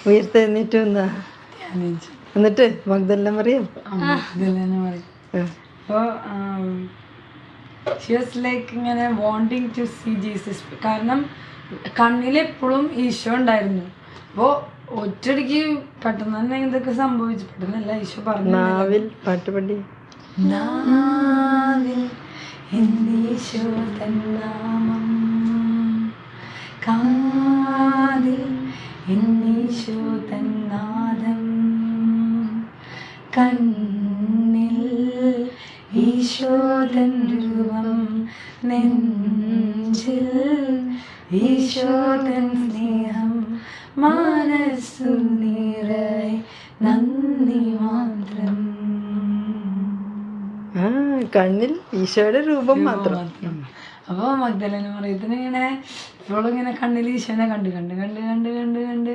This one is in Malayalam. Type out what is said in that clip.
ഉയർത്തെഴുന്നേറ്റ് വന്നാ ധ്യാനിച്ചു. എന്നിട്ട് മഗ്ദലന മറിയം മഗ്ദലന മറിയം. അപ്പോൾ ഷി വാസ് ലൈക്ക് ഇങ്ങനെ വാണ്ടിങ് ടു സീ ജീസസ്. കാരണം കണ്ണിലെപ്പോഴും ഈശോ ഉണ്ടായിരുന്നു. അപ്പോൾ ഒറ്റയടിക്ക് പെട്ടെന്ന് തന്നെ ഇതൊക്കെ സംഭവിച്ചു. പെട്ടെന്നല്ല ഈശോ പറഞ്ഞു. നാവിൽ പാട്ടുപടി നാവിൽ എന്നീശോ തൻ നാമം, കാതിൽ എന്നീശോ തൻ നാദം, കണ്ണിൽ ഈശോ തൻ രൂപം, നെഞ്ചിൽ ഈശോ തൻ സ്നേഹം, മനസ്സു നിറയെ നന്ദി മാത്രം. കണ്ണിൽ ഈശോയുടെ രൂപം മാത്രം. അപ്പോൾ മഗ്ദലന മറിയത്തിന് ഇങ്ങനെ ഇപ്പോഴും ഇങ്ങനെ കണ്ണിൽ ഈശോനെ കണ്ട് കണ്ട് കണ്ട് കണ്ട് കണ്ട് കണ്ട്